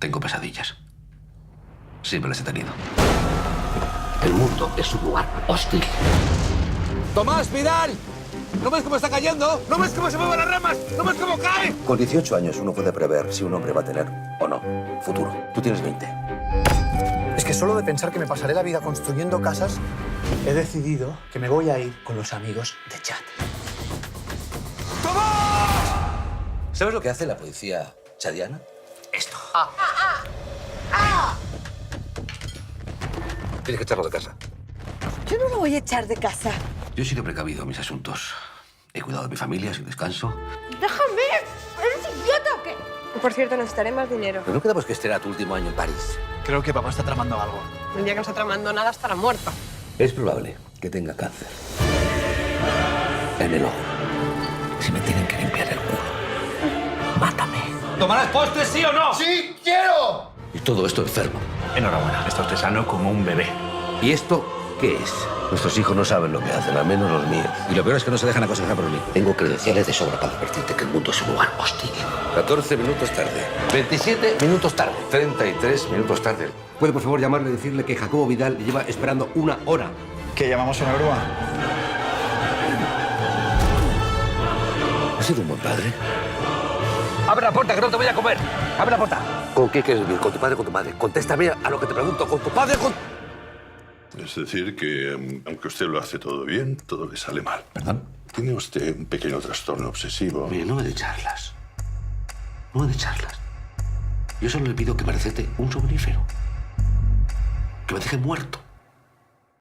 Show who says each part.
Speaker 1: Tengo pesadillas. Siempre las he tenido.
Speaker 2: El mundo es un lugar hostil.
Speaker 3: ¡Tomás, Vidal! ¿No ves cómo está cayendo? ¿No ves cómo se mueven las ramas? ¿No ves cómo cae?
Speaker 4: Con 18 años uno puede prever si un hombre va a tener o no futuro. Tú tienes 20.
Speaker 5: Es que solo de pensar que me pasaré la vida construyendo casas, he decidido que me voy a ir con los amigos de Chad.
Speaker 4: ¿Sabes lo que hace la policía chadiana? Esto. Tienes que echarlo de casa.
Speaker 6: Yo no lo voy a echar de casa.
Speaker 1: Yo he sido precavido en mis asuntos. He cuidado de mi familia sin descanso.
Speaker 6: ¡Déjame! ¿Eres idiota o qué?
Speaker 7: Por cierto, necesitaré más dinero.
Speaker 4: Pero no quedamos que este era tu último año en París.
Speaker 5: Creo que papá está tramando algo.
Speaker 7: El día que no está tramando nada estará muerto.
Speaker 4: Es probable que tenga cáncer. En el ojo. Si me tienen que limpiar el culo, mátame.
Speaker 3: ¿Tomarás postres, sí o no?
Speaker 4: ¡Sí, quiero! Y todo esto enfermo.
Speaker 5: Enhorabuena, está usted sano como un bebé.
Speaker 4: ¿Y esto qué es? Nuestros hijos no saben lo que hacen, al menos los míos.
Speaker 1: Y lo peor es que no se dejan aconsejar por mí.
Speaker 2: Tengo credenciales de sobra para advertirte que el mundo es un lugar hostil.
Speaker 4: 14 minutos tarde. 27 minutos tarde. 33 minutos tarde.
Speaker 1: ¿Puede, por favor, llamarle y decirle que Jacobo Vidal le lleva esperando 1 hora?
Speaker 5: ¿Que llamamos a una grúa?
Speaker 4: ¿Has sido un buen padre?
Speaker 3: ¡Abre la puerta, que no te voy a comer! ¡Abre la puerta!
Speaker 4: ¿Con qué quieres vivir? ¿Con tu padre o con tu madre? Contéstame a lo que te pregunto. ¿Con tu padre o con...?
Speaker 8: Es decir, que aunque usted lo hace todo bien, todo le sale mal.
Speaker 1: ¿Perdón?
Speaker 8: Tiene usted un pequeño trastorno obsesivo.
Speaker 1: Mire, no me dé charlas. No me dé charlas. Yo solo le pido que me recete un somnífero. Que me deje muerto.